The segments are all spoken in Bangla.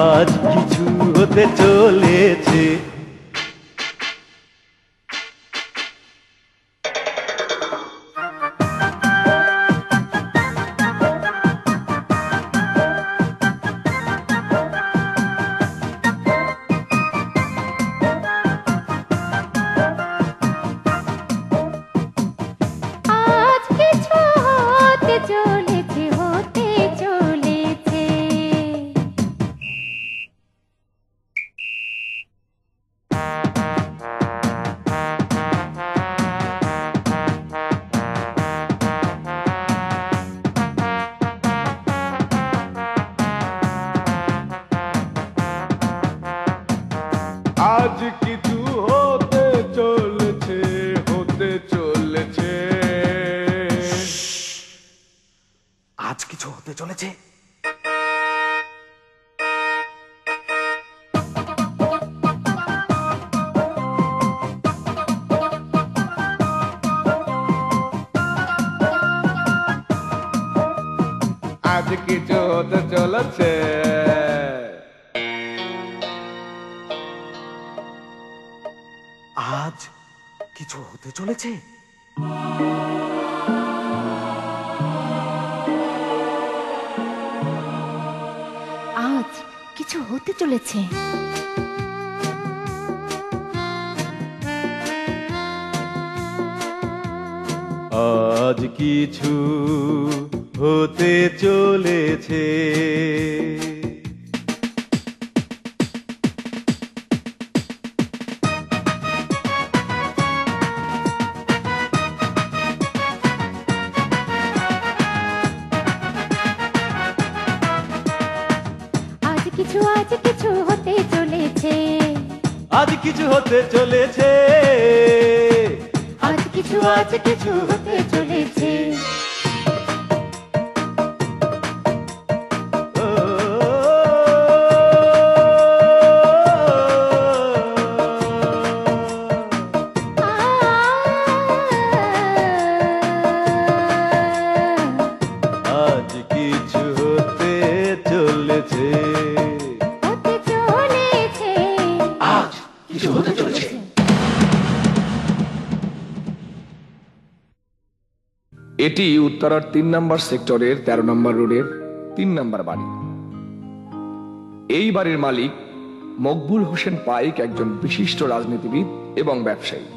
আজ কিছু হতে চলেছে। আজ কিছু হতে চলেছে, হতে চলেছে। আজ কিছু হতে চলেছে, হতে চলেছে। আজ কিছু হতে চলেছে। আজ কিছু হতে চলেছে। আজ কিছু হতে চলেছে। আজ কিছু হতে চলেছে। আজ কিছু হতে চলেছে। আজ কিছু হতে চলেছে। আজ কিছু হতে চলেছে। আজ কিছু হতে চলেছে। আজ কিছু হতে চলেছে। হতে চলেছে। আজ কিছু হতে চলেছে। এটি উত্তরার ৩ নম্বর সেক্টরের ১৩ নম্বর রোডের ৩ নম্বর বাড়ি। এই বাড়ির মালিক মকবুল হোসেন পাইক একজন বিশিষ্ট রাজনীতিবিদ এবং ব্যবসায়ী।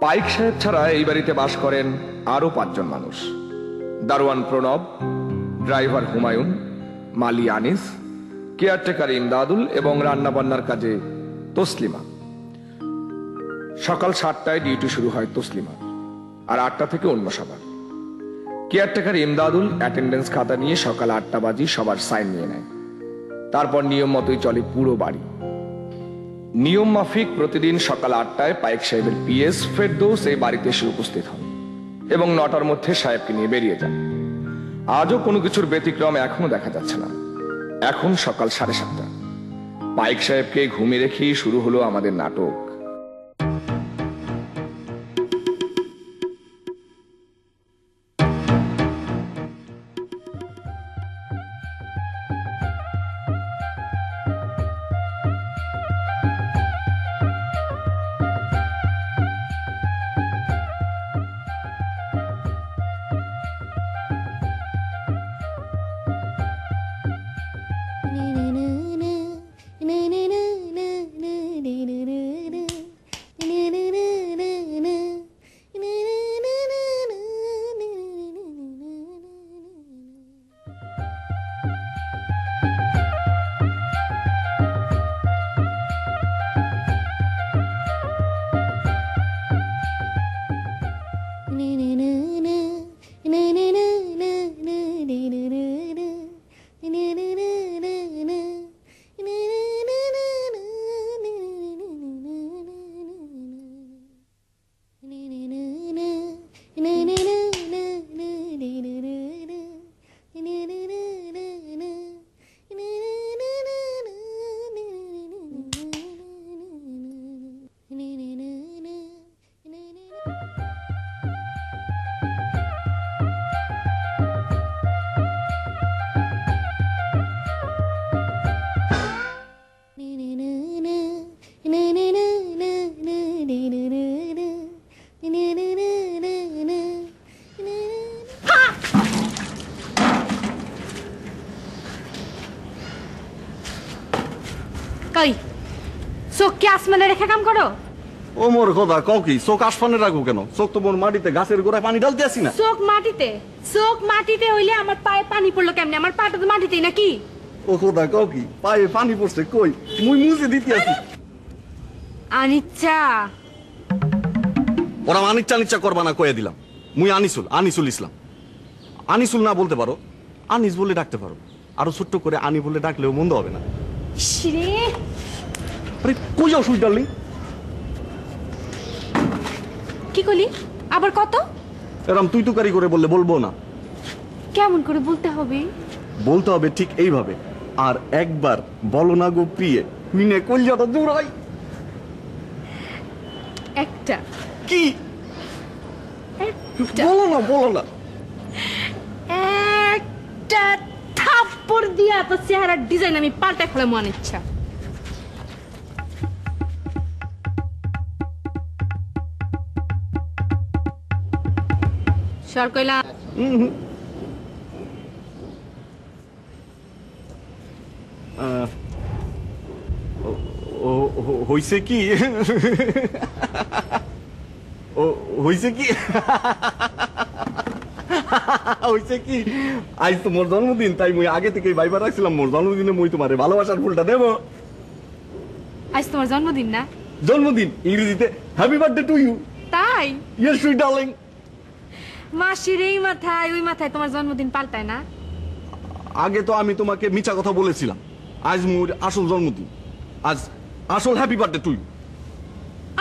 পাইক সাহেব ছাড়া এই বাড়িতে বাস করেন আরো ৫ জন মানুষ। দারোয়ান প্রণব, ড্রাইভার হুমায়ুন, মালি আনিস, কেয়ারটেকার ইমদাদুল এবং রান্নাবান্নার কাজে তসলিমা। সকাল ৭টায় ডিউটি শুরু হয় তসলিমা, আর ৮টা থেকে অন্য সবার। কেয়ারটেকার ইমদাদুল অ্যাটেন্ডেন্স খাতা নিয়ে সকাল ৮টা বাজি সবার সাইন নিয়ে নেয়। তারপর নিয়ম মতোই চলে পুরো বাড়ি। নিয়ম মাফিক প্রতিদিন সকাল ৮টায় পাইক সাহেবের পিএস ফেরদৌস এই বাড়িতে এসে উপস্থিত হন এবং ৯টার মধ্যে সাহেবকে নিয়ে বেরিয়ে যান। আজও কোনো কিছুর ব্যতিক্রম এখনো দেখা যাচ্ছে না। এখন সকাল ৭:৩০। পাইক সাহেবকে ঘুমিয়ে রেখেই শুরু হলো আমাদের নাটক। ওই চোখ কি আসমানে রেখে কাম করো? ও মোর কথা কও কি চোখ আসমানে রাখবো কেন? চোখ তো মোর মাটিতে গাছের গোড়ায় পানি ঢালতে আসি না। চোখ মাটিতে হইলে আমার পায়ে পানি পড়লো কেমনে? আমার পাটা তো মাটিতেই নাকি? ও কথা কও কি পায়ে পানি পড়ছে কই? মুই মুছে দিতে আসি। আনিচ্ছা ওরা আনিচ্ছা করবা না কয়ে দিলাম। মুই আনিসুল ইসলাম। আনিসুল না বলতে পারো, আনিস বলে ডাকতে পারো। আরো ছোট্ট করে আনি বলে ডাকলেও মন্দ হবে না। শিরে আরে কই যাও সুইট ডার্লিং? কি কলি আবার কত? এরম তুই তুকারি করে বললে বলবো না। কেমন করে বলতে হবে? বলতে হবে ঠিক এইভাবে। আর একবার বলো না গো প্রিয়ে, মিনে কলজাটা দৌড়াই। একটা কি একটা বলো না একটা থাপ্পড় দিয়া তো চেহারার ডিজাইন আমি পাল্টে ফেলে মনে ইচ্ছা। সর কইলা হইছে কি হইছে কি হইছে কি আজ তো মোর জন্মদিন, তাই মুই আগে থেকেই ভাইবার রাখছিলাম মোর জন্মদিনে মুই তোমারে ভালোবাসার ফুলটা দেব। আজ তোমার জন্মদিন না? জন্মদিন ইংরেজিতে হ্যাপি বার্থডে টু ইউ। তাই? Yes sweet darling. মাসির এই মাথায় ওই মাথায় তোমার জন্মদিন পাল্টায় না? আগে তো আমি তোমাকে মিছা কথা বলেছিলাম। আজ মোর আসল জন্মদিন, আজ আসল হ্যাপি বার্থডে টু ইউ।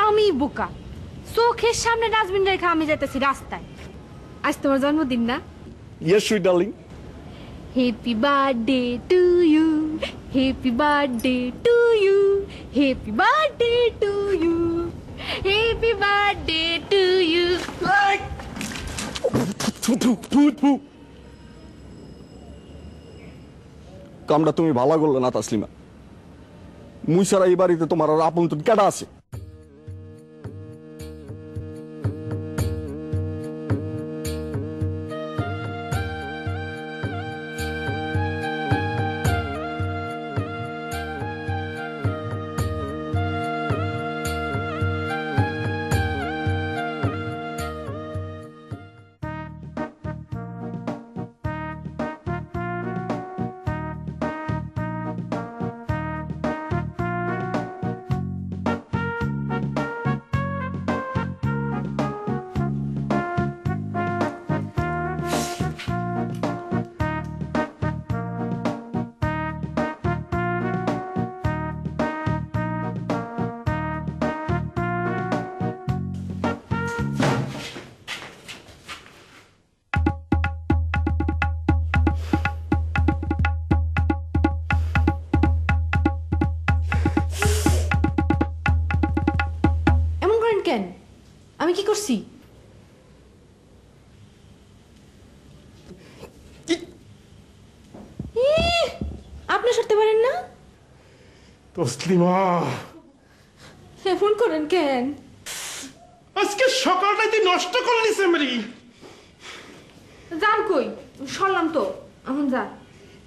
আমি বোকা, চোখের সামনে ডাস্টবিন রেখে আমি যাইতেছি রাস্তায়। আজ তোমার জন্মদিন না? Yes sweet darling. Happy birthday to you, happy birthday to you, happy birthday to you, happy birthday to you. কামটা তুমি ভালো করলে না তাসলিমা। মুই ছাড়া এই বাড়িতে তোমার আর আপন তো কেডা আছে? কেন? আমি কি করছি? আপনি সরতে পারেন না? তসলিমা ফোন করেন কেন? আজকে সকালটাই তুই নষ্ট করলি সেমরি। যান কই? সরলাম তো, এখন যা।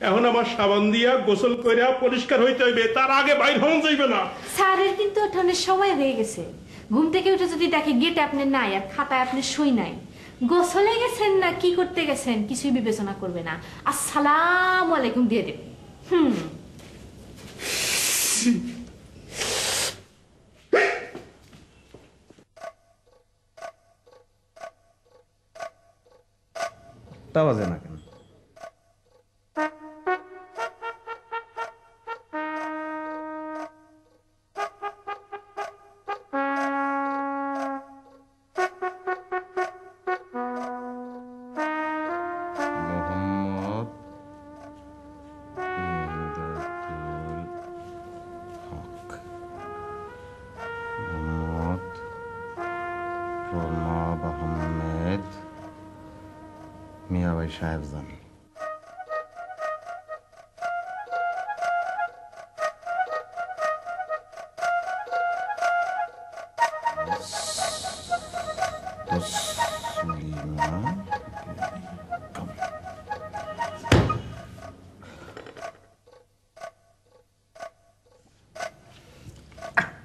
এখন আমার সাবান দিয়া গোসল কইরা পরিষ্কার হইতে হইবে, তার আগে বাইর হন যাইবে না। স্যারের কিন্তু ওঠানোর সময় হয়ে গেছে। ঘুম থেকে উঠে যদি দেখে গেটে আপনি নাই আর খাতায় আপনি সই নাই, গোসলে গেছেন না কি করতে গেছেন কিছুই বিবেচনা করবে না, আসসালামু আলাইকুম দিয়ে দেবে। তা বাজে না কেন? মিয়াবাই সাহেব জানি।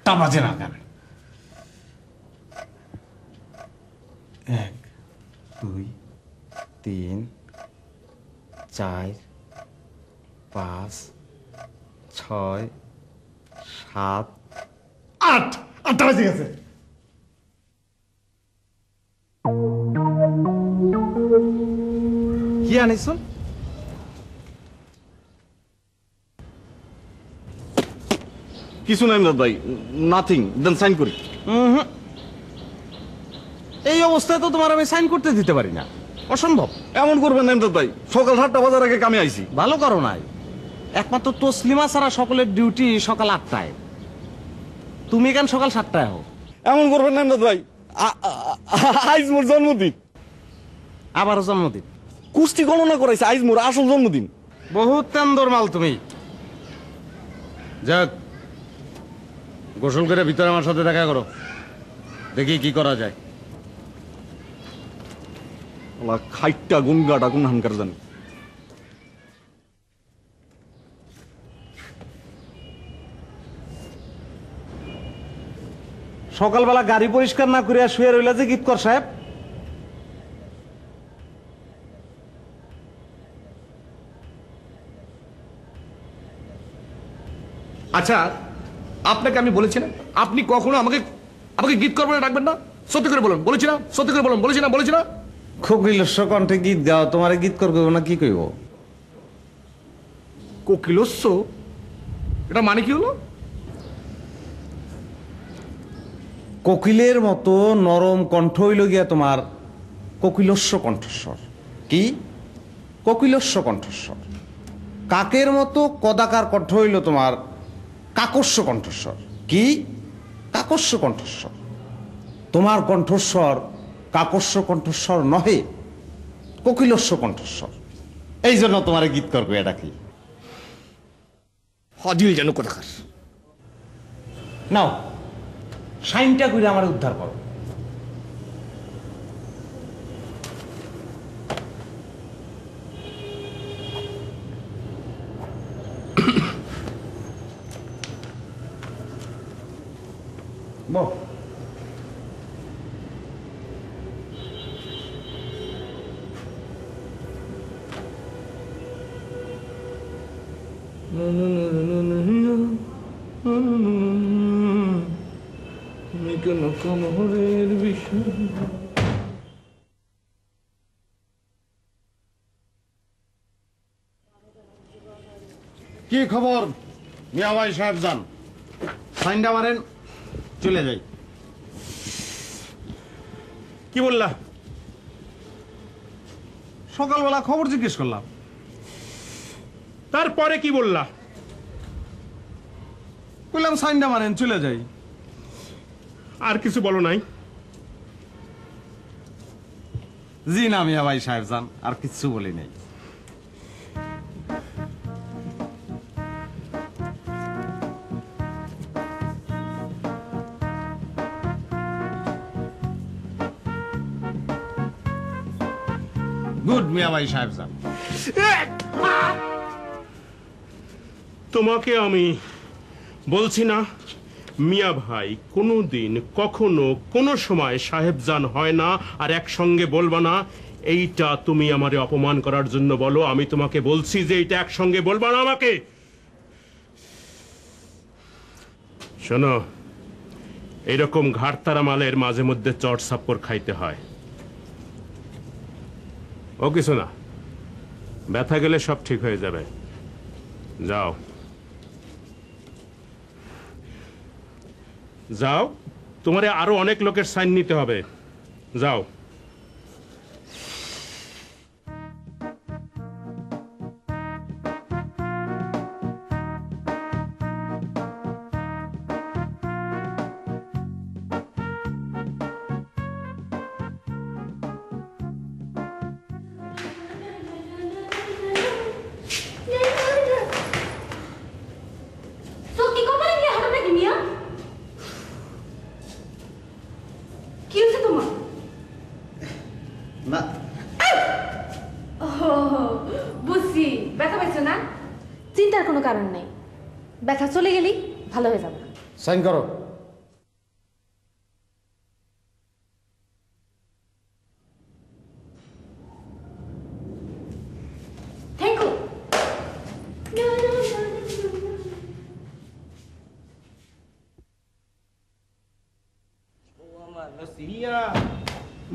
আটটা বাজে না কেন? 1 2 3 4 5 6 7 8 আটটা বাজে গেছে। কি আনিস? কিছু নাই ইমদাদ ভাই, নাথিং। দেন সাইন করি। এই অবস্থায় তো তোমার আমি সাইন করতে দিতে পারি না, অসম্ভব। এমন করবেন না ইমদাদ ভাই, সকাল 7টা বাজার আগে কামে আইছি। ভালো করো নাই, একমাত্র তসলিমা ছাড়া সকলের ডিউটি সকাল 8টায়, তুমি কেন সকাল 7টায় হো? এমন করবেন না ইমদাদ ভাই, আইজ মোর জন্মদিন। আবারও জন্মদিন? কুস্তি গণনা করাইছে, আইজ মোর আসল জন্মদিন। বহুত তেন্দর মাল তুমি। যাক, গোসল করে ভিতরে আমার সাথে দেখা করো, দেখি কি করা যায়। খাইটটা গুনগাটা কোন হানকার জানি। সকালবেলা গাড়ি পরিষ্কার না করিয়া শুয়ে রইলা যে গীতকর সাহেব? আচ্ছা, আপনাকে আমি বলেছি না আপনি কখনো আমাকে আমাকে গীত করবেন ডাকবেন না? সত্যি করে বলুন, বলেছি না? সত্যি করে বলুন, বলেছি না? বলেছি না? কোকিলস্য কণ্ঠে গীত গাও, তোমার গীত কর কইব না কি কইব? কোকিলস্য, এটা মানে কি হলো? কোকিলের মতো নরম কণ্ঠ হইল গিয়া তোমার কোকিলস্য কণ্ঠস্বর। কি? কোকিলস্য কণ্ঠস্বর। কাকের মতো কদাকার কণ্ঠ হইল তোমার কাকস্য কণ্ঠস্বর। কি? কাকস্য কণ্ঠস্বর। তোমার কণ্ঠস্বর কাকস্য কণ্ঠস্বর নহে, কোকিলস্য কণ্ঠস্বর। এই জন্য তোমার গীত করবে, এটা কি? হাজিল যেন কোথাকার। নাও, সাইনটা করে আমার উদ্ধার করো। বল। কি খবর মিয়া ভাই সাহেব? যান, সাইনটা মারেন, চলে যাই। কি বললা? সকালবেলা খবর জিজ্ঞেস করলাম। তারপরে কি বললা? বললাম সাইনটা মারেন, চলে যাই। আর কিছু বলো নাই? জি না মিয়া ভাই সাহেব, যান, আর কিচ্ছু বলি নাই। গুড মিয়া ভাই সাহেব, যান। তোমাকে আমি বলছি না মিয়া ভাই কোনোদিন কখনো কোনো সময় সাহেবজান হয় না, আর একসঙ্গে বলবা না। এইটা তুমি আমারে অপমান করার জন্য বলো। আমি তোমাকে বলছি যে এইটা একসঙ্গে বলবা না আমাকে। শোনো, এরকম ঘাটতারা মালের মাঝে মধ্যে চট সাপ্পর খাইতে হয়। ও কিছু না, ব্যথা গেলে সব ঠিক হয়ে যাবে। যাও যাও, তোমারে আরো অনেক লোকের সাইন নিতে হবে। যাও। না, বুঝছি, ব্যথা পাইছো না? চিন্তার কোনো কারণ নেই, ব্যথা চলে গেলেই ভালো হয়ে যাবে। সাইন করো।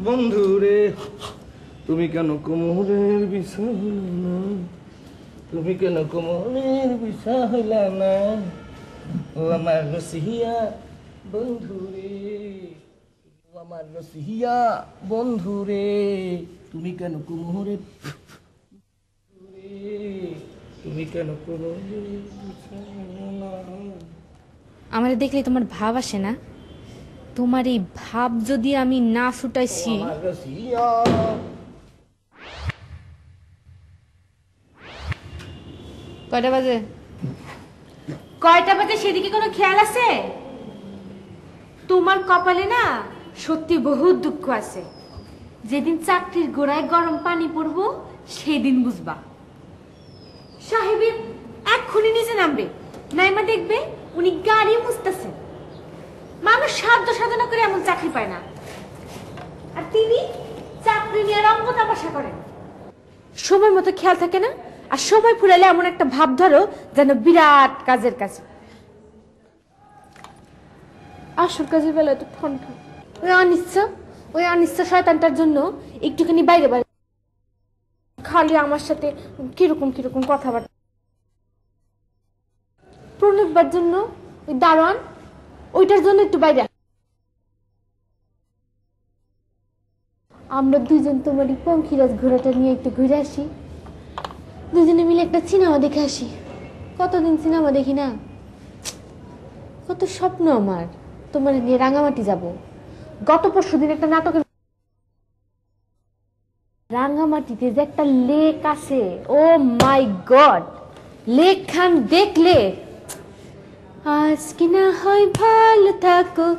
বন্ধু রে তুমি কেন কোমরের বিষয় হইলা না, তুমি কেন কোমরের বিষয় হইলা না, ও আমার রসিয়া বন্ধু রে, ও আমার রসিয়া বন্ধু রে, তুমি কেন কোমরের তুমি কেন কোমরের বিষয় হইলা না। আমার দেখলে তোমার ভাব আসে না? তোমার এই ভাব যদি আমি না ছুটাইছি, কয়টা বাজে? কয়টা বাজে সেদিকে কোনো খেয়াল আছে? তোমার কপালে না সত্যি বহুত দুঃখ আছে। যেদিন চাকরির গোড়ায় গরম পানি পড়বো সেদিন বুঝবা। সাহেবের এক্ষুনি নিচে নামবে, নাইমা দেখবে উনি গাড়ি মুছতেছে। মানুষ সাধ্য সাধনা করে এমন চাকরি পায় না, আর তিনি চাকরি নিয়ে রঙ্গ তামাশা করেন। সময় মতো খেয়াল থাকে না, আর সময় ফুরালে এমন একটা ভাব ধরো যেন বিরাট কাজের কাছে। আসল কাজের বেলা তো ঠন ঠন। ওই অনিচ্ছা শয়তানটার জন্য একটুখানি বাইরে বাইরে খালি আমার সাথে কিরকম কিরকম কথাবার্তা। প্রণববার জন্য ওই দারোয়ান, ওইটার জন্য একটু বাইরে। আমরা দুজন তোমার এই পঙ্খিরাজ ঘোড়াটা নিয়ে একটু ঘুরে আসি, দুজনে মিলে একটা সিনেমা দেখে আসি। কতদিন সিনেমা দেখি না, কত স্বপ্ন আমার তোমার নিয়ে রাঙামাটি যাব। গত পরশুদিন একটা নাটকের রাঙামাটিতে যে একটা লেক আছে, ও মাই গড, লেক খান দেখলে আজ কি না হয় ভালো থাকো।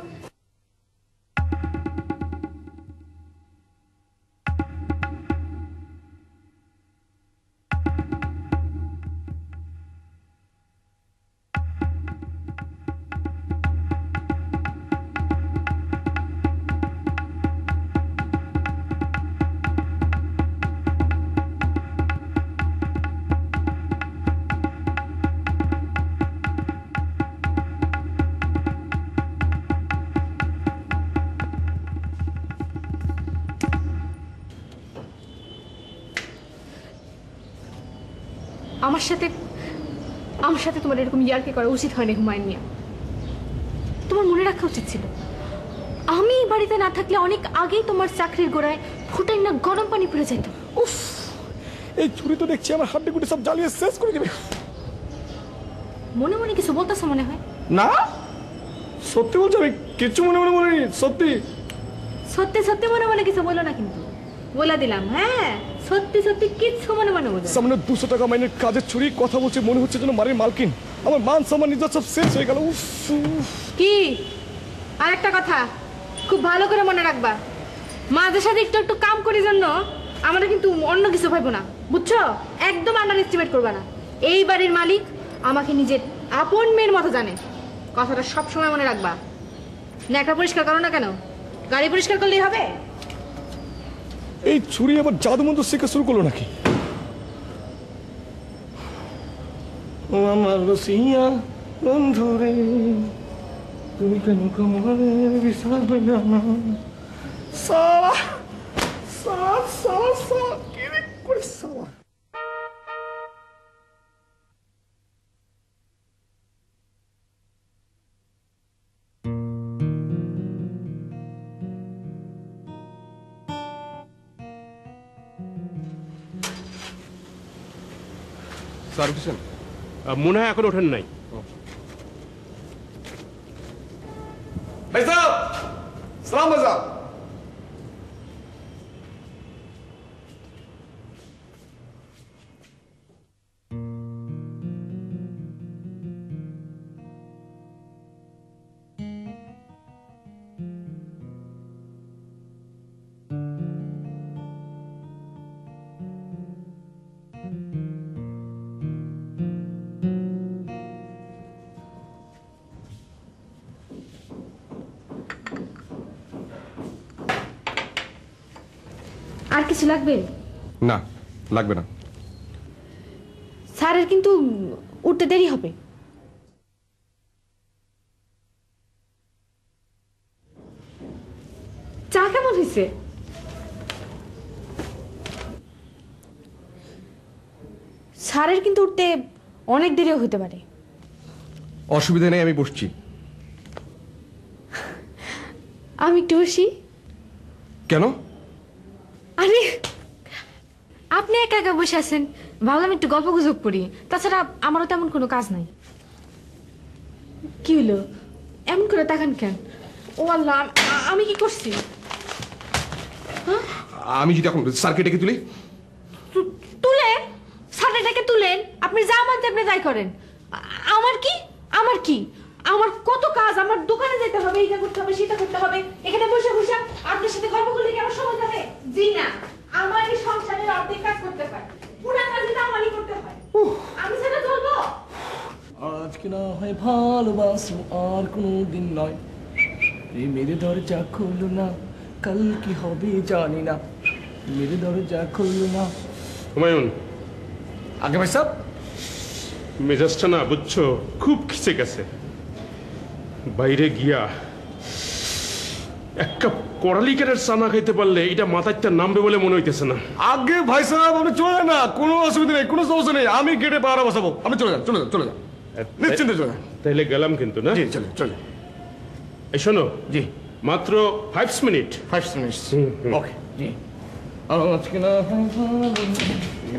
আমার সাথে তোমার এরকম ইয়ার্কি করা উচিত হয়নি হুমায়ুন মিয়া। তোমার মনে রাখা উচিত ছিল আমি এই বাড়িতে না থাকলে অনেক আগেই তোমার চাকরির গোড়ায় ফুটাই না গরম পানি পড়ে যেত। উফ, এই ছুরি তো দেখছি আমার হাড্ডি গুটি সব জ্বালিয়ে শেষ করে দেবে। মনে মনে কিছু বলতেছো মনে হয়? না, সত্যি বলছি, আমি কিচ্ছু মনে মনে বলিনি। সত্যি সত্যি সত্যি মনে মনে কিছু বলো না, কিন্তু বলে দিলাম। হ্যাঁ, সত্যি সত্যি কিচ্ছু মনে মনে বলো। সামনে 200 টাকা মাইনের কাজের ছুরি, কথা বলছে মনে হচ্ছে যেন বাড়ির মালকিন। আমার মান সম্মান নিজস্ব সব শেষ হয়ে গেল। উফ, কি আর একটা কথা খুব ভালো করে মনে রাখবা, মাঝে সাথে একটু একটু কাম করি জন্য আমরা কিন্তু অন্য কিছু ভাববো না, বুঝছো? একদম আন্ডার এস্টিমেট করবা না। এই বাড়ির মালিক আমাকে নিজের আপন মেয়ের মতো জানে, কথাটা সব সময় মনে রাখবা। ন্যাকড়া পরিষ্কার করো না কেন, গাড়ি পরিষ্কার করলেই হবে? এই ছুরি আবার জাদু মন্ত্র শেখা শুরু করলো নাকি? ও আমার রসিয়া বন্ধু রে, তুমি কেন কোমরের বিষয় হইলা না। সালা সালা সালা সালা কি রে করে সালা। স্যার উঠেছেন? মনে হয় এখন ওঠেন নাই। ভাই সাহেব, সালাম ভাই সাহেব। আর কিছু লাগবে? না, লাগবে না। স্যারের কিন্তু উঠতে দেরি হবে। চা কেমন হয়েছে? স্যারের কিন্তু উঠতে অনেক দেরিও হতে পারে। অসুবিধা নেই, আমি বসছি। আমি একটু বসি। কেন? আরে আপনি একা একা বসে আছেন, ভাবলাম একটু গল্প গুজব করি। তাছাড়া আমারও তেমন কোনো কাজ নাই। কি হলো, এমন করে তাকান কেন? ও আল্লাহ, আমি কি করছি? আমি যদি এখন স্যারকে ডেকে তুলি? তুলেন, সাটাটাকে তুলেন, আপনি যা মানতে আপনি তাই করেন। আমার কি আমার কি আমার কত কাজ, আমার দোকানে যেতে হবে, এটা করতে হবে, সেটা করতে হবে। এখানে বসে বসে আপনার সাথে গল্প করলে কি আমার সময় যাবে? জি না, আমার এই সংসারের অর্ধেক কাজ করতে হয়, পুরো কাজটা আমারই করতে হয়। আমি সেটা ধরবো? আজকে না হয় ভালোবাসবো আর কোনো দিন নয়, মেরে দরজা খুললো না, কাল কি হবে জানি না, মেরে দরজা খুললো না। হুমায়ুন, আগে ভাই সাহেব, মেজাজটা না বুঝছো খুব খিচে গেছে। বাইরে গিয়া এক কাপ কড়ালিকারের চানা খাইতে পারলে এটা মাথায় নামবে বলে মনে হইতেছে না। আগে ভাই সাহেব আপনি চলে যান না, কোনো অসুবিধা নেই, কোনো সমস্যা নেই, আমি গেটে পাহারা বসাবো, আপনি চলে যান, চলে যান, চলে যান, নিশ্চিন্তে চলে যান। তাইলে গেলাম কিন্তু না। জি চলে চলে। এই শোনো, জি মাত্র 5 মিনিট। 5 মিনিটস, ওকে। জি, আজকে না হয় ভালোবাসবো,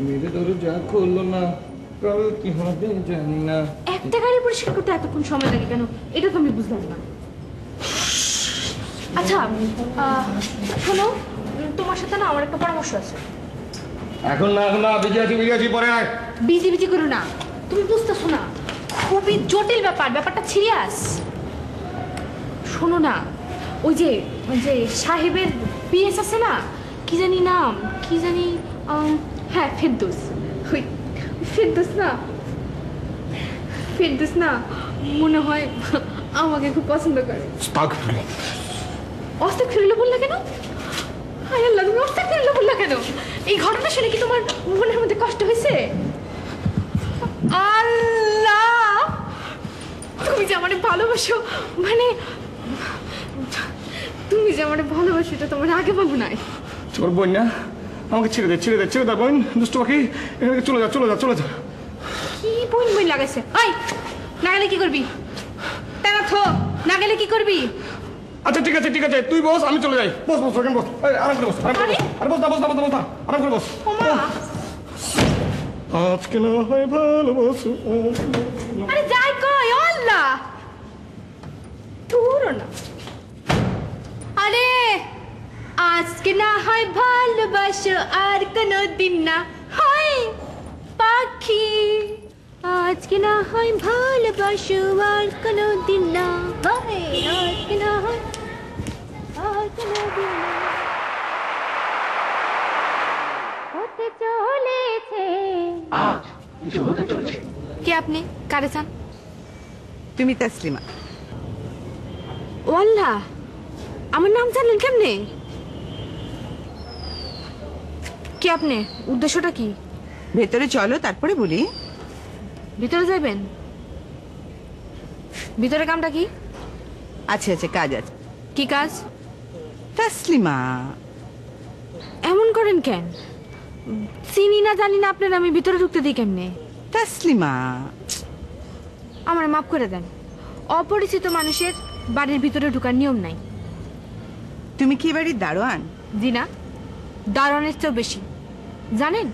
মেরে দরজা খুললো না, কাল কি হবে জানি না। একটা গাড়ি পরিষ্কার করতে এতক্ষণ সময় লাগে কেন, এটা তো আমি বুঝলাম না। আচ্ছা শোনো, তোমার সাথে না আমার একটা পরামর্শ আছে। এখন না, এখন না, বিজি আছি, বিজি আছি, পরে আয়। বিজি বিজি করো না, তুমি বুঝতেছো না, খুবই জটিল ব্যাপার, ব্যাপারটা সিরিয়াস। শোনো না, ওই যে সাহেবের পিএস আছে না, কি জানি নাম, কি জানি, হ্যাঁ ফেরদৌস, ওই ফেরদৌস না, ফেরদৌস না, মনে হয় আমাকে খুব পছন্দ করে। অস্তাক ফিরলো বললা কেন? হায় আল্লাহ, তুমি অস্তাক ফিরলো বললা কেন? এই ঘটনা শুনে কি তোমার মনের মধ্যে কষ্ট হয়েছে? আল্লাহ, তুমি যে আমারে ভালোবাসো, মানে তুমি যে আমারে ভালোবাসো এটা তোমার আগে ভাবো নাই। তোর বোন না, আমাকে ছেড়ে দে, ছেড়ে দে, ছেড়ে দে বোন, দুষ্ট পাখি, এখান থেকে চলে যা, চলে যা, চলে যা। কি বই বই লাগাইছে? আই না গেলে কি করবি? টাকা থো, না গেলে কি করবি? আচ্ছা ঠিক আছে, ঠিক আছে, তুই বস, আমি চলে যাই। বস বস, ওখানে বস, আরাম করে বস, আরাম করে বস, আরে বস না, বস না, বস না, বস না, আরাম করে বস। ওমা, আজকে না হয় ভালোবাসো। আরে যাই কই, ও আল্লাহ, তুরো না। আরে আজকে না হয় ভালোবাসো আর কোনো দিন না হয় পাখি, আজকে না হয় ভালোবাসো আর কোনো দিন না হয়, আজকে না হয় আর কোনো দিন না। হতে চলেছে আজ কিছু হতে চলেছে। কে আপনি, কারে চান? তুমি তাসলিমা? ও আল্লাহ, আমার নাম জানলেন কেমনে? কে আপনি, উদ্দেশ্যটা কি? ভেতরে চলো, তারপরে বলি। ভিতরে যাবেন? ভিতরে কামটা কি? আছে আছে, কাজ আছে। কি কাজ? তাসলিমা, এমন করেন কেন? চিনি না জানি না আপনার, আমি ভিতরে ঢুকতে দিই কেমনে? তাসলিমা, আমার মাফ করে দেন, অপরিচিত মানুষের বাড়ির ভিতরে ঢোকার নিয়ম নাই। তুমি কি বাড়ির দারোয়ান? জি না, দারোয়ানের চেয়েও বেশি। জানেন,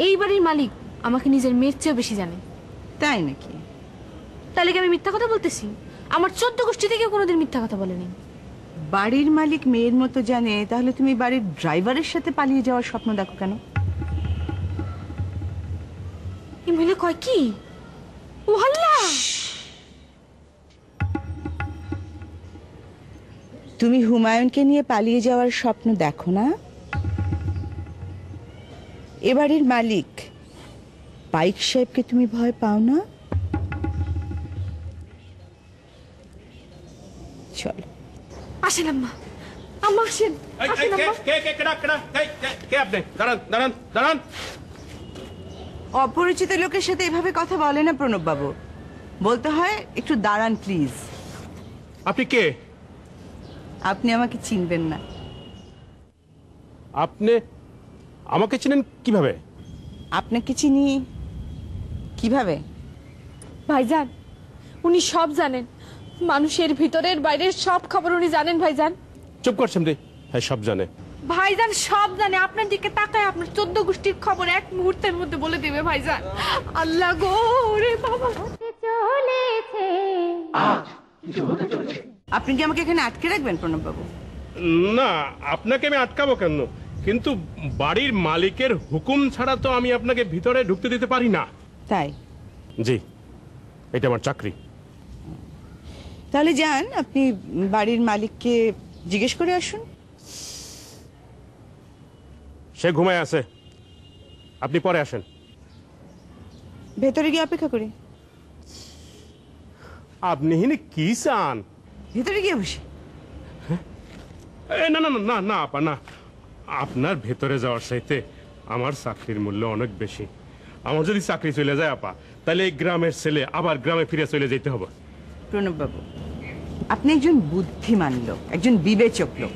এই বাড়ির মালিক আমাকে নিজের মেয়ের চেয়েও বেশি জানে। তাই নাকি? তাহলে কি আমি মিথ্যা কথা বলতেছি? আমার 14 গোষ্ঠী থেকে কোনোদিন মিথ্যা কথা বলেনি। বাড়ির মালিক মেয়ের মতো জানে, তাহলে তুমি বাড়ির ড্রাইভারের সাথে পালিয়ে যাওয়ার স্বপ্ন দেখো কেন? এই মহিলা কয় কি? ও আল্লাহ, তুমি হুমায়ুনকে নিয়ে পালিয়ে যাওয়ার স্বপ্ন দেখো না? এ বাড়ির মালিক পাইক সাহেবকে তুমি ভয় পাও না? চলো আসেন আম্মা, আম্মা আসেন, আসেন আম্মা। কে আপনি? দাঁড়ান দাঁড়ান দাঁড়ান। অপরিচিত লোকের সাথে এভাবে কথা বলে না প্রণব বাবু, বলতে হয় একটু দাঁড়ান প্লিজ। আপনি কে? আপনি আমাকে চিনবেন না। আপনি আমাকে চিনেন কিভাবে? আপনাকে চিনি কিভাবে? ভাইজান, উনি সব জানেন, মানুষের ভিতরের বাইরের সব খবর উনি জানেন ভাইজান। চুপ করছেন রে, হ্যাঁ সব জানে। ভাইজান সব জানে, আপনার দিকে তাকায় আপনার 14 গোষ্ঠীর খবর এক মুহূর্তের মধ্যে বলে দেবে ভাইজান। আল্লাহ গো রে বাবা। হতে চলেছে আজ কিছু হতে চলেছে। আপনি কি আমাকে এখানে আটকে রাখবেন প্রণব বাবু? না, আপনাকে আমি আটকাবো কেন? কিন্তু বাড়ির মালিকের হুকুম ছাড়া তো আমি আপনাকে ভিতরে ঢুকতে দিতে পারি না। তাই? জি, এটা আমার চাকরি। তাহলে যান, আপনি বাড়ির মালিককে জিজ্ঞেস করে আসুন। সে ঘুমায় আছে, আপনি পরে আসেন। ভেতরে গিয়ে অপেক্ষা করি। আপনি হিনি কি চান? ভেতরে গিয়ে বসি। না না না না না আপা, না, আপনার ভেতরে যাওয়ার চাইতে আমার চাকরির মূল্য অনেক বেশি। আমার যদি চাকরি চলে যায় আপা, তাহলে এই গ্রামের ছেলে আবার গ্রামে ফিরে চলে যেতে হবে। প্রণব বাবু, আপনি একজন বুদ্ধিমান লোক, একজন বিবেচক লোক।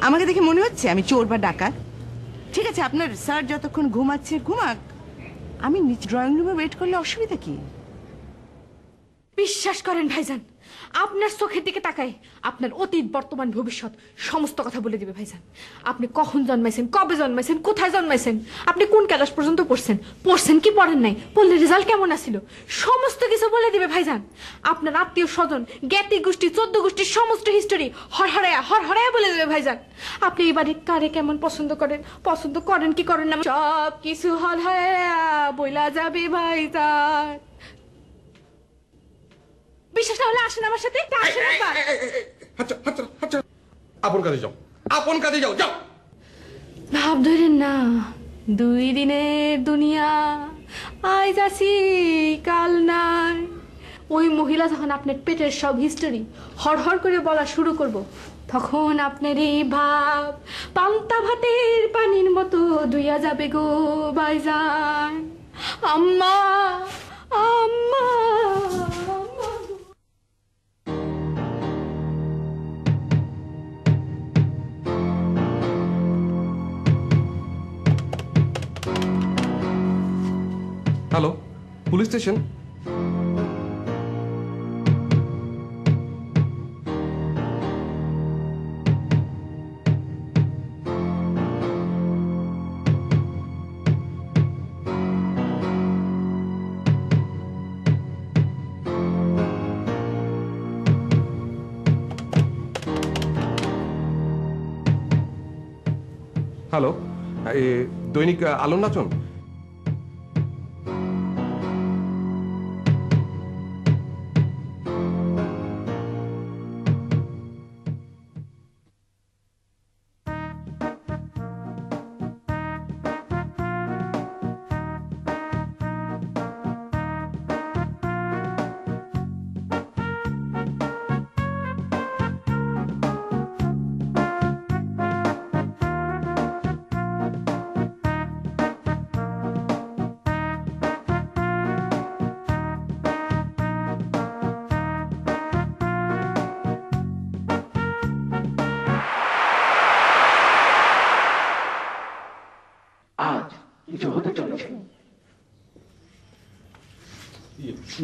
আমাকে দেখে মনে হচ্ছে আমি চোর বা ডাকাত? ঠিক আছে, আপনার স্যার যতক্ষণ ঘুমাচ্ছে ঘুমাক, আমি ড্রয়িং রুমে ওয়েট করলে অসুবিধা কি? বিশ্বাস করেন ভাইজান, আপনার চোখের দিকে তাকায় আপনার অতীত বর্তমান ভবিষ্যৎ সমস্ত কথা বলে দিবে ভাইজান। আপনি কখন জন্মাইছেন, কবে জন্মাইছেন, কোথায় জন্মাইছেন, আপনি কোন ক্লাস পর্যন্ত পড়ছেন কি পড়েন নাই, পড়লে রেজাল্ট কেমন আসছিল, সমস্ত কিছু বলে দিবে ভাইজান। আপনার আত্মীয় স্বজন, জ্ঞাতি গোষ্ঠী, 14 গোষ্ঠীর সমস্ত হিস্টোরি হরহরায়া বলে দেবে ভাইজান। আপনি এই বাড়ির কারে কেমন পছন্দ করেন কি করেন না, সব কিছু হরহরায়া বইলা যাবে ভাইজান। বিশ্বাস না হলে আসেন আমার সাথে, আসেন একবার। আপন কাজে যাও, আপন কাজে যাও, যাও। ভাব ধরেন না, 2 দিনের দুনিয়া, আজ আসি কাল নাই। ওই মহিলা যখন আপনার পেটের সব হিস্টোরি হড়হড় করে বলা শুরু করব, তখন আপনার এই ভাব পান্তা ভাতের পানির মতো ধুইয়া যাবে গো ভাইজান। আম্মা আম্মা আম্মা। Hello, police station. হ্যালো, দৈনিক আলোর নাচন। আজ কিছু হতে চলেছে।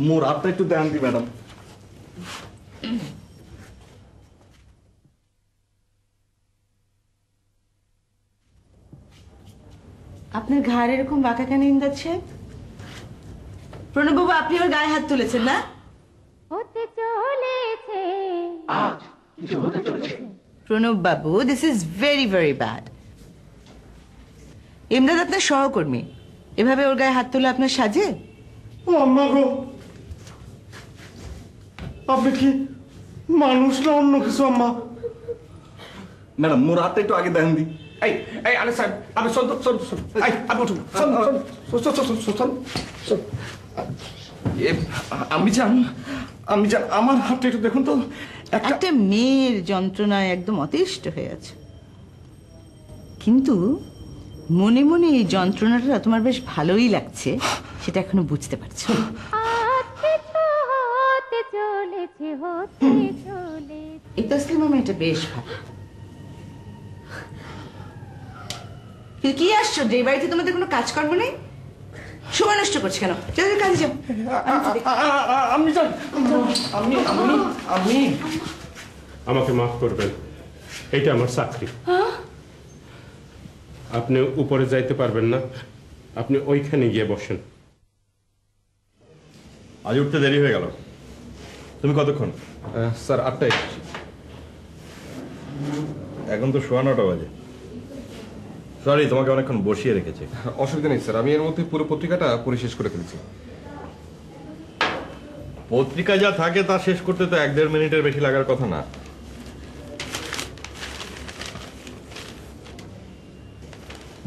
মোর হাতটা একটু দেন দি ম্যাডাম। আপনার ঘাড় এরকম বাঁকা কেন ইন্দাচ্ছে? প্রণব বাবু, আপনি ওর গায়ে হাত তুলেছেন না? হতে চলেছে আজ কিছু হতে চলেছে। প্রণব বাবু, this is very very bad. Emdad আপনার সহকর্মী, এভাবে ওর গায়ে হাত তুলে আপনার সাজে? ও আম্মা গো, আপনি কি মানুষ না অন্য কিছু আম্মা? ম্যাডাম, মোর হাতটা একটু আগে দেন দি। এই এই আরে সাহেব, আপনি শোন, এই আপনি উঠুন, আমি জান আমার হাতটা একটু দেখুন তো। একটা মেয়ের যন্ত্রণায় একদম অতিষ্ঠ হয়ে আছে, কিন্তু মনে মনে এই যন্ত্রণাটা তোমার বেশ ভালোই লাগছে, সেটা এখনো বুঝতে পারছো না। আজকে তো হতে চলেছে হতে চলেছে। এই তসলিমা মেয়েটা বেশ ভালো। কি আশ্চর্য, এই বাড়িতে তোমাদের কোনো কাজকর্ম নেই? সময় নষ্ট করছি কেন? যাও যাও, কাজে যাও। আমি আমাকে মাফ করবেন, এটা আমার চাকরি। আপনি উপরে যাইতে পারবেন না, আপনি ওইখানে গিয়ে বসেন। আজ উঠতে দেরি হয়ে গেল। তুমি কতক্ষণ? স্যার 8টায় এসেছি। এখন তো 9:15 বাজে। সরি, তোমাকে অনেকক্ষণ বসিয়ে রেখেছি। অসুবিধা নেই স্যার, আমি এর মধ্যে পুরো পত্রিকাটা পড়ে শেষ করে ফেলেছি। পত্রিকা যা থাকে তা শেষ করতে তো 1-1.5 মিনিটের বেশি লাগার কথা না।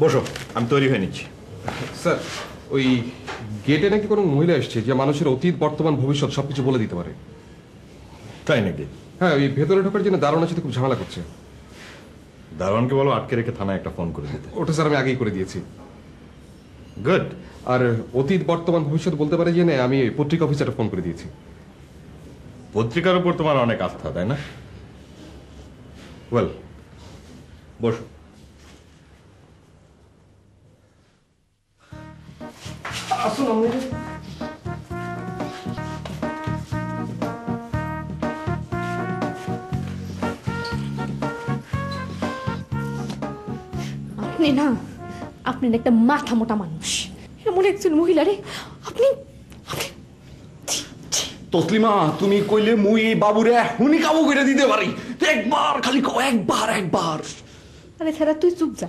বসো, আমি তৈরি হয়ে নিচ্ছি। স্যার, ওই গেটে নাকি কোনো মহিলা এসছে যে মানুষের অতীত বর্তমান ভবিষ্যৎ সবকিছু বলে দিতে পারে। তাই নাকি? হ্যাঁ, ওই ভেতরে ঢোকার জন্য দারোয়ানের সাথে খুব ঝামেলা করছে। দারোয়ানকে বলো আটকে রেখে থানায় একটা ফোন করে দিতে। ওটা স্যার আমি আগেই করে দিয়েছি। গুড। আর অতীত বর্তমান ভবিষ্যৎ বলতে পারে জেনে আমি পত্রিকা অফিসারটা ফোন করে দিয়েছি। পত্রিকার উপর তোমার অনেক আস্থা, তাই না? ওয়েল, বসো। আসুন আমি আপনি না, আপনি না একটা মাথা মোটা মানুষ। এমন একজন মহিলারে আপনি তসলিমা, তুমি কইলে মুই এই বাবুরে হুনি কাবু করে দিতে পারি। একবার খালি কও, একবার। আরে ছাড়া তুই চুপ যা।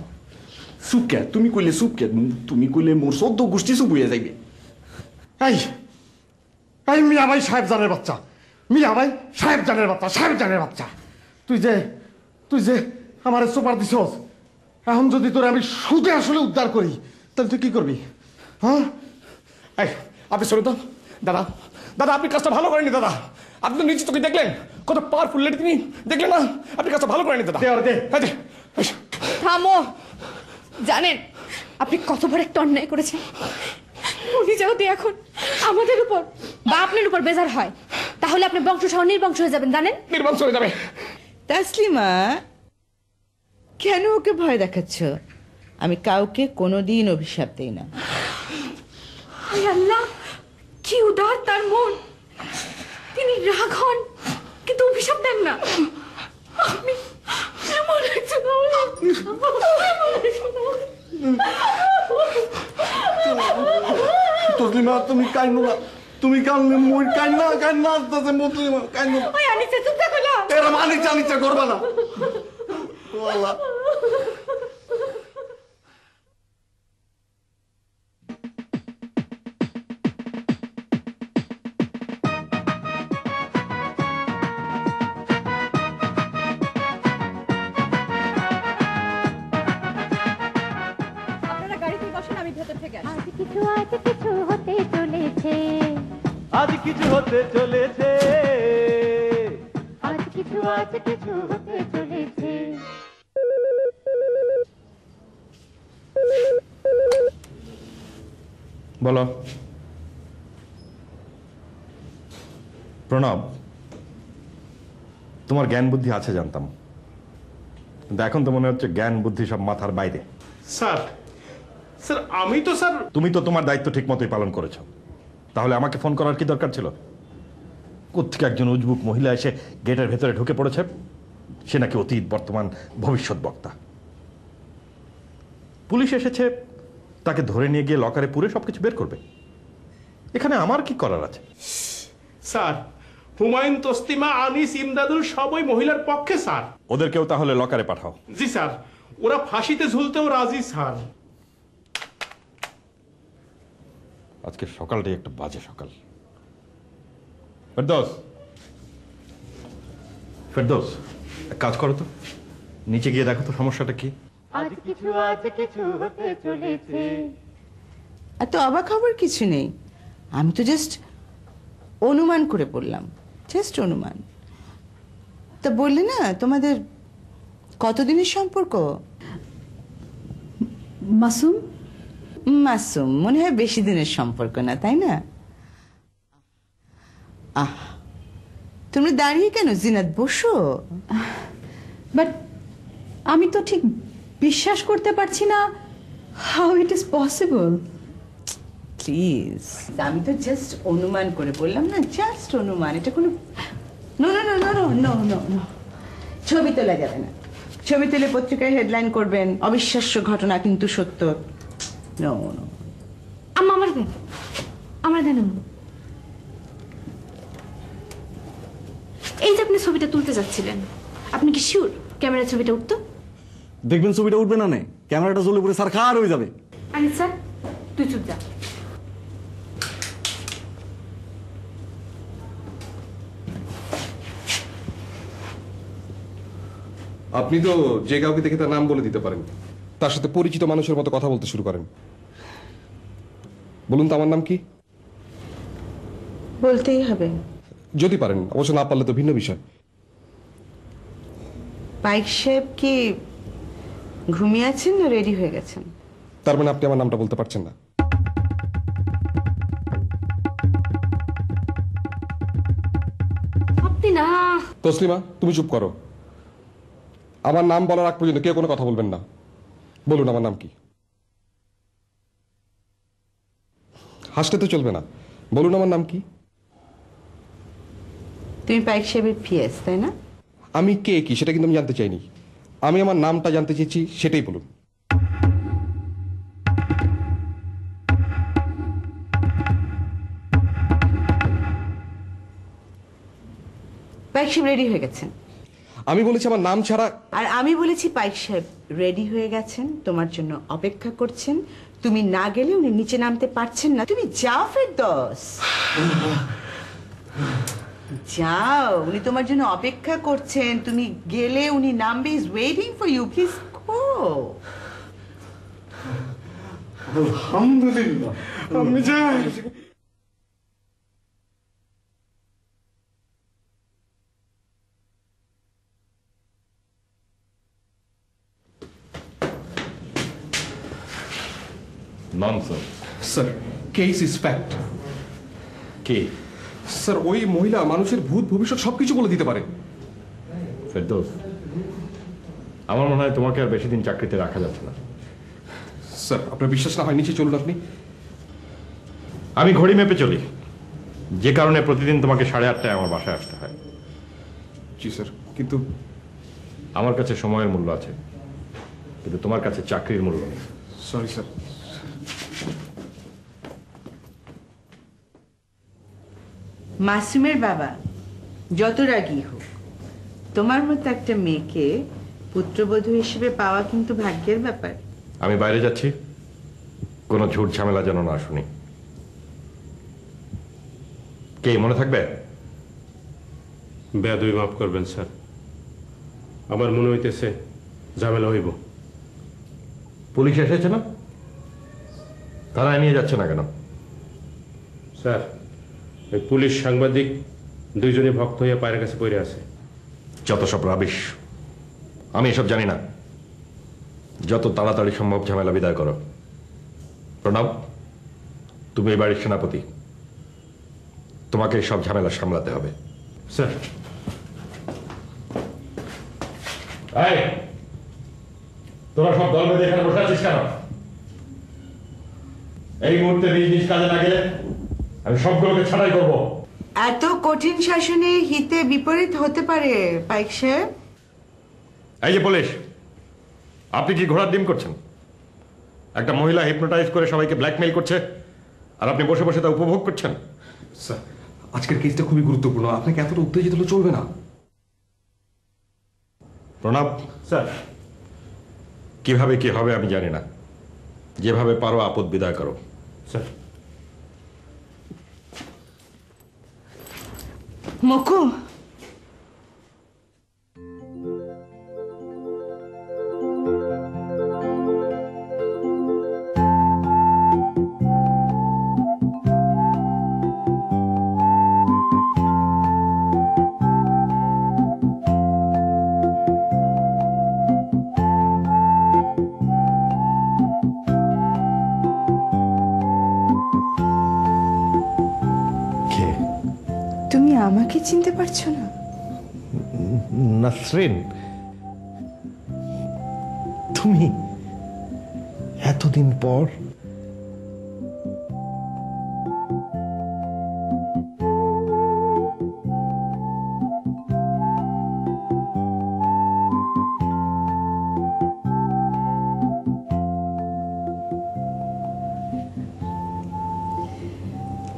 চুপ কে? তুমি কইলে চুপ কে? তুমি কইলে মোর 14 গোষ্ঠী চুপ হয়ে যাইবে। এই মিয়া ভাই সাহেব জানের বাচ্চা, মিয়া ভাই সাহেব জানের বাচ্চা, সাহেব জানের বাচ্চা। তুই যে আমার সুপার দিছস, এখন যদি তোরে আমি সুদে আসলে উদ্ধার করি তাহলে তুই কি করবি? হ্যাঁ, এই আপনি শোনো তো দাদা, আপনি কাজটা ভালো করেনি দাদা। আপনি নিচে তোকে দেখলেন কত পাওয়ারফুল লেডি, তিনি দেখলেন না? আপনি কাজটা ভালো করেনি দাদা। থামো। জানেন আপনি কত বড় একটা অন্যায় করেছেন? উনি যেহেতু এখন আমাদের উপর বা আপনার উপর বেজার হয়, তাহলে আপনি বংশ সহ নির্বংশ হয়ে যাবেন। জানেন, নির্বংশ হয়ে যাবে। তাসলিমা, কেন ওকে ভয় দেখাচ্ছ? আমি কাউকে কোনোদিন অভিশাপ দেই না। হায় আল্লাহ, কি উদার তার মন। তিনি রাগ হন কিন্তু অভিশাপ দেন না। আপনি এমন একজন তসলিমা, তুমি কাইনো না, তুমি কানলে মুই কাইনা আসতেছে। তসলিমা কাইনো না। ওই আনিসে চুপ থাকো না। এরা আনিচা করবা না। ওয়াল্লাহ আজ কিছু হতে চলেছে, আজ কিছু হতে চলেছে। বলো। প্রণব, তোমার জ্ঞান বুদ্ধি আছে জানতাম, কিন্তু এখন তো মনে হচ্ছে জ্ঞান বুদ্ধি সব মাথার বাইরে। স্যার, আমি তো স্যার। তুমি তো তোমার দায়িত্ব ঠিক মতোই পালন করেছো, তাহলে আমাকে ফোন করার কি দরকার ছিল? কোত্থেকে একজন উজবুক মহিলা এসে গেটের ভেতরে ঢুকে পড়েছে, সে নাকি অতীত বর্তমান ভবিষ্যৎ বক্তা। পুলিশ এসেছে, তাকে ধরে নিয়ে গিয়ে লকারে পুরে সবকিছু বের করবে। এখানে আমার কি করার আছে? স্যার, হুমায়ুন, তসলিমা, আনিস, ইমদাদুল সবই মহিলার পক্ষে স্যার। ওদেরকেও তাহলে লকারে পাঠাও। জি স্যার, ওরা ফাঁসিতে ঝুলতেও রাজি স্যার। আজকে সকালটাই একটা বাজে সকাল। ফেরদৌস, এক কাজ করো তো, নিচে গিয়ে দেখো তো সমস্যাটা কি। আজ কিছু হতে চলেছে। এত অবাক হবার কিছু নেই, আমি তো জাস্ট অনুমান করে বললাম, জাস্ট অনুমান। তা বললে না তোমাদের কতদিনের সম্পর্ক? মাসুম মাসুম মনে হয় বেশি দিনের সম্পর্ক না, তাই না? তুমি দাঁড়িয়ে কেন জিনাত, বসো। বাট আমি তো ঠিক বিশ্বাস করতে পারছি না how it is possible. Please, আমি তো জাস্ট অনুমান করে বললাম না, জাস্ট অনুমান, এটা কোনো no no no no no no no no ছবি তোলা যাবে না। ছবি তুলে পত্রিকায় হেডলাইন করবেন, অবিশ্বাস্য ঘটনা কিন্তু সত্য। নো নো আম্মা আমার দেন আম্মা। এই যে আপনি ছবিটা তুলতে যাচ্ছিলেন, আপনি কি শিওর ক্যামেরায় ছবিটা উঠতো? দেখবেন ছবিটা উঠবে না, ক্যামেরাটা জ্বলে পড়ে সারখার হয়ে যাবে। আনিস স্যার, তুই চুপ যা। আপনি তো যে কাউকে দেখে তার নাম বলে দিতে পারেন, তার সাথে পরিচিত মানুষের মতো কথা বলতে শুরু করেন। বলুন তো আমার নাম কি? বলতেই হবে। যদি পারেন, অবশ্য না পারলে তো ভিন্ন বিষয়। পাইক সাহেব কি ঘুমিয়ে আছেন না রেডি হয়ে গেছেন? তার মানে আপনি আমার নামটা বলতে পারছেন না? আপনি না। তসলিমা, তুমি চুপ করো। আমার নাম বলার আগ পর্যন্ত কেউ কোনো কথা বলবেন না। বলুন আমার নাম কি? হাসতে তো চলবে না, বলুন আমার নাম কি? তুমি পাইক সাহেবের পিএস, তাই না? আমি কে কি সেটা কিন্তু আমি জানতে চাইনি। আমি আমার নামটা জানতে চেয়েছি, সেটাই বলুন। পাইক সাহেব রেডি হয়ে গেছেন। আমি বলেছি আমার নাম ছাড়া। আর আমি বলেছি পাইক সাহেব রেডি হয়ে গেছেন, তোমার জন্য অপেক্ষা করছেন। তুমি না গেলে উনি নিচে নামতে পারছেন না। তুমি যাও ফেরদৌস, যাও, উনি তোমার জন্য অপেক্ষা করছেন। তুমি গেলে উনি নামবে। Is waiting for you, please go. আলহামদুলিল্লাহ, আমি যাই। Nonsense sir, case is fact. কে? স্যার, ওই মহিলা মানুষের ভূত ভবিষ্যৎ সবকিছু বলে দিতে পারে। ফেরদৌস, আমার মনে হয় তোমাকে আর বেশি দিন চাকরিতে রাখা যাচ্ছে না। স্যার, আপনার বিশ্বাস না হয় নিচে চলুন আপনি। আমি ঘড়ি মেপে চলি, যে কারণে প্রতিদিন তোমাকে 8:30টায় আমার বাসায় আসতে হয়। জি স্যার, কিন্তু আমার কাছে সময়ের মূল্য আছে, কিন্তু তোমার কাছে চাকরির মূল্য নেই। Sorry sir. মাসুমের বাবা যত রাগী হোক, তোমার মতো একটা মেয়েকে পুত্রবধূ হিসেবে পাওয়া কিন্তু ভাগ্যের ব্যাপার। আমি বাইরে যাচ্ছি, কোনো ঝুট ঝামেলা যেন না শুনি। কে মনে থাকবে? বেয়াদবি মাফ করবেন স্যার, আমার মনে হইতেছে ঝামেলা হইব। পুলিশ এসেছে না? থানায় নিয়ে যাচ্ছে না কেন? স্যার, ওই পুলিশ সাংবাদিক দুইজনে ভক্ত হইয়া পায়ের কাছে পড়ে আছে। যত সব রাবিশ, আমি এসব জানি না। যত তাড়াতাড়ি সম্ভব ঝামেলা বিদায় করো। প্রণব, তুমি এই বাড়ির সেনাপতি, তোমাকে সব ঝামেলা সামলাতে হবে। স্যার। তোরা সব দল বেঁধে এখানে বসে আছিস কেন? এই মুহূর্তে নিজ নিজ কাজে না গেলে আমি সবগুলোকে ছাড়াই করব। এত কঠিন শাসনে হিতে বিপরীত হতে পারে পাইক সাহেব। এই যে পুলিশ, আপনি কি ঘোড়ার ডিম করছেন? একটা মহিলা হিপনোটাইজ করে সবাইকে ব্ল্যাকমেইল করছে, আর আপনি বসে বসে তা উপভোগ করছেন। স্যার, আজকের কেসটা খুবই গুরুত্বপূর্ণ, আপনাকে এতটা উত্তেজিত হলে চলবে না। প্রণব স্যার। কিভাবে কি হবে আমি জানি না, যেভাবে পারো আপদ বিদায় করো। স্যার। মকু, তুমি আমাকে চিনতে পারছো না? নাসরিন, তুমি এতদিন পর?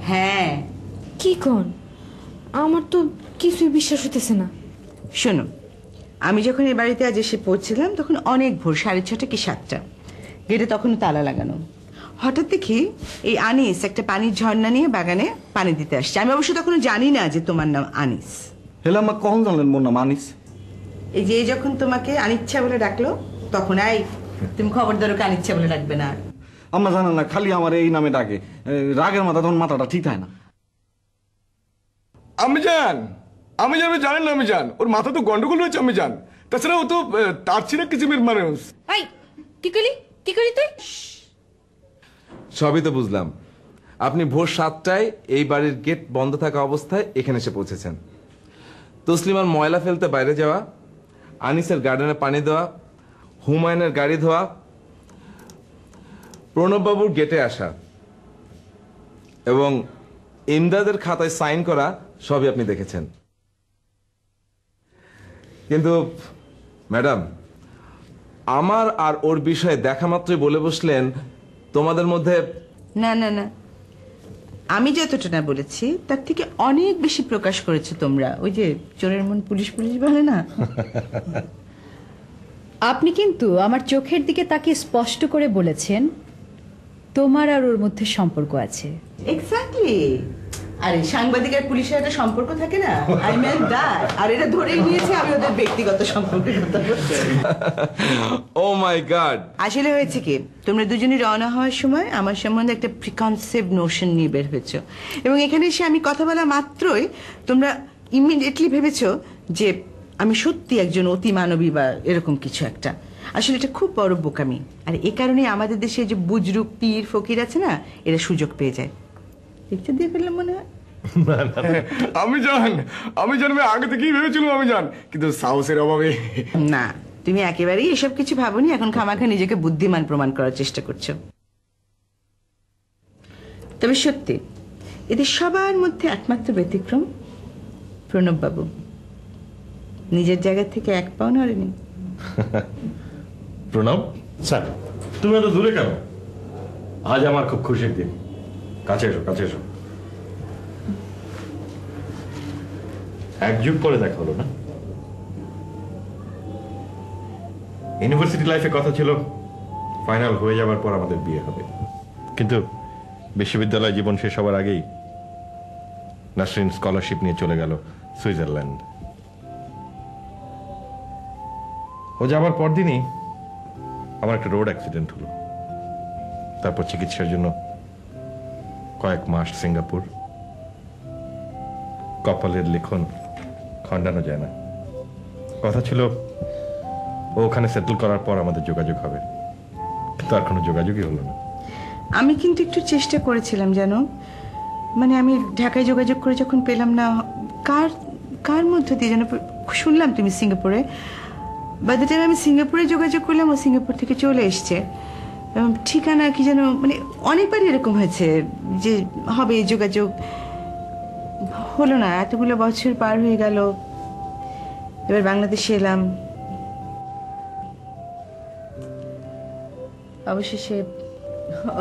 হ্যাঁ। কি কোন? আমার তো কিছুই বিশ্বাস হইতেছে না। শোনো, আমি যখন এই বাড়িতে আজ এসে পৌঁছলাম তখন অনেক ভোর, 6:30 কি 7টা। গেটে তখনও তালা লাগানো। হঠাৎ দেখি এই আনিস একটা পানির ঝর্ণা নিয়ে বাগানে পানি দিতে আসছে। আমি অবশ্য তখন জানি না যে তোমার নাম আনিস। হেলে আমার কখন জানলেন মোর নাম আনিস? এই যে যখন তোমাকে আনিচ্ছা বলে ডাকলো তখন তুমি খবরদার ওকে আনিচ্ছা বলে ডাকবে না। আমরা জানেন না, খালি আমার এই নামে ডাকে। রাগের মাথা তখন মাথাটা ঠিক থাকে না। আমি জানেন না, আমি জান ওর মাথা তো গন্ডগোল হয়েছে। আমি জান, তাছাড়া ও তো তার ছিল কিসিমের মানুষ। এই কি করি তুই? সবই তো বুঝলাম। আপনি ভোর 7টায় এই বাড়ির গেট বন্ধ থাকা অবস্থায় এখানে এসে পৌঁছেছেন। তসলিমার ময়লা ফেলতে বাইরে যাওয়া, আনিসের গার্ডেনে পানি দেওয়া, হুমায়ুনের গাড়ি ধোয়া, প্রণববাবুর গেটে আসা এবং ইমদাদের খাতায় সাইন করা সবই আপনি দেখেছেন। কিন্তু ম্যাডাম, আমার আর ওর বিষয়ে দেখা মাত্রই বলে বসলেন তোমাদের মধ্যে। না না না, আমি যতটা না বলেছি তার থেকে অনেক বেশি প্রকাশ করেছো তোমরা। ওই যে চোরের মন পুলিশ পুলিশ বলে না। আপনি কিন্তু আমার চোখের দিকে তাকিয়ে স্পষ্ট করে বলেছেন তোমার আর ওর মধ্যে সম্পর্ক আছে। এক্স্যাক্টলি। আরে সাংবাদিক আর পুলিশের একটা সম্পর্ক থাকে না, আই মিন দ্যাট। আর এটা ধরেই নিয়েছে আমি ওদের ব্যক্তিগত সম্পর্কের কথা বলছি। ও মাই গড। আসলে হয়েছে কি, তোমরা দুজনে রওনা হওয়ার সময় আমার সম্বন্ধে একটা প্রিকনসেপ্ট নোশন নিয়ে বের হয়েছো, এবং এখানে এসে আমি কথা বলা মাত্রই তোমরা ইমিডিয়েটলি ভেবেছো যে আমি সত্যি একজন অতি মানবী বা এরকম কিছু একটা। আসলে এটা খুব বড় বোকামি। আর এই কারণে আমাদের দেশে যে বুজরুক পীর ফকির আছে না, এরা সুযোগ পেয়ে যায়। পিকচার দিয়ে ফেললাম মনে হয়। আমি জান আমি আগে থেকেই ভেবেছিলাম আমি জান, কিন্তু সাহসের অভাবে। না, তুমি একেবারেই এসব কিছু ভাবোনি, এখন খামাখা নিজেকে বুদ্ধিমান প্রমাণ করার চেষ্টা করছো। তবে সত্যি এদের সবার মধ্যে একমাত্র ব্যতিক্রম প্রণব বাবু। নিজের জায়গা থেকে এক পাও নড়েনি। প্রণব স্যার, তুমি এত দূরে কেন? আজ আমার খুব খুশির দিন। কাছে এসো, কাছে এসো। এক যুগ পরে দেখা হলো না? ইউনিভার্সিটি লাইফে কথা ছিল ফাইনাল হয়ে যাওয়ার পর আমাদের বিয়ে হবে, কিন্তু বিশ্ববিদ্যালয় জীবন শেষ হওয়ার আগেই নাসরিন স্কলারশিপ নিয়ে চলে গেল সুইজারল্যান্ড। ও যাবার পরদিনই আমার একটা রোড অ্যাক্সিডেন্ট হলো। তারপর চিকিৎসার জন্য কয়েক মাস সিঙ্গাপুর। কপালের লিখন খণ্ডানো যায় না। কথা ছিল ও ওখানে সেটেল করার পর আমাদের যোগাযোগ হবে, কিন্তু আর কোনো যোগাযোগই হলো না। আমি কিন্তু একটু চেষ্টা করেছিলাম জানো, মানে আমি ঢাকায় যোগাযোগ করে যখন পেলাম না, কার কার মধ্য দিয়ে যেন শুনলাম তুমি সিঙ্গাপুরে। বাই দ্য টাইম আমি সিঙ্গাপুরে যোগাযোগ করলাম, ও সিঙ্গাপুর থেকে চলে এসছে। ঠিকানা কি যেন, মানে অনেকবারই এরকম হয়েছে যে হবে যোগাযোগ, হলো না। এতগুলো বছর পার হয়ে গেল, এবার বাংলাদেশে এলাম।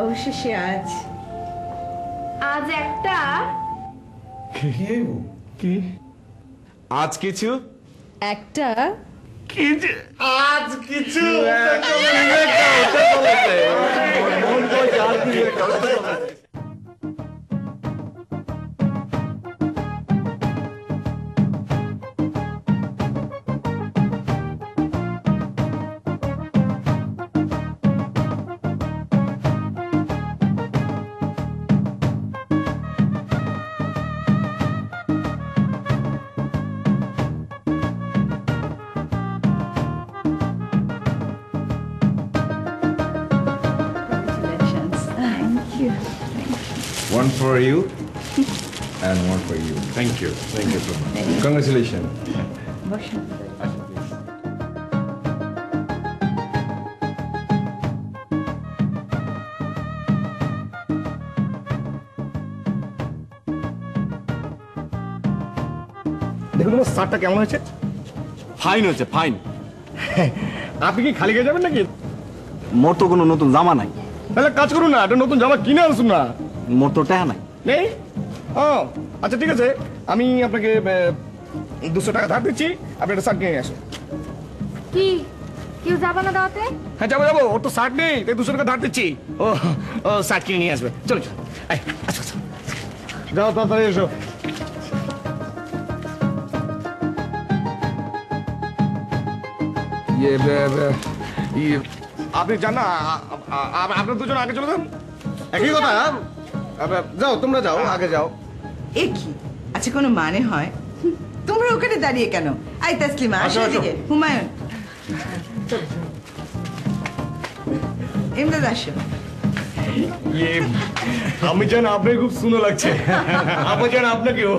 অবশেষে আজ একটা আজ কিছু একটা আজ কিছু One for you and one for you. Thank you so much. Congratulations. দেখুন তোমার শার্টটা কেমন হয়েছে? ফাইন হয়েছে, ফাইন। আপনি কি খালি গিয়ে যাবেন নাকি? মোর তো কোনো নতুন জামা নাই। তাহলে কাজ করুন না, একটা নতুন জামা কিনে আসুন না। মোর তো টাকা নাই। নেই? ও আচ্ছা ঠিক আছে, আমি আপনাকে 200 টাকা ধার দিচ্ছি, আপনি একটা শার্ট নিয়ে আসুন। কি কেউ যাবা না দাওয়াতে? হ্যাঁ যাবো যাবো, ওর তো শার্ট নেই, তাই 200 টাকা ধার দিচ্ছি। ও ও শার্ট কিনে নিয়ে আসবে। চলো চলো, আচ্ছা আচ্ছা, যাও তাড়াতাড়ি এসো। আপনি জান না, আপনার দুজন আগে চলে যান। একই কথা, যাও তোমরা যাও, আগে যাও। এ কি আচ্ছা কোনো মানে হয়? তোমরা ওখানে দাঁড়িয়ে কেন? আই তাসলিমা আসো এদিকে। হুমায়ুন, ইমদাদ আসো। আমি জান আপনার খুব সুন্দর লাগছে। আমার জান আপনাকেও।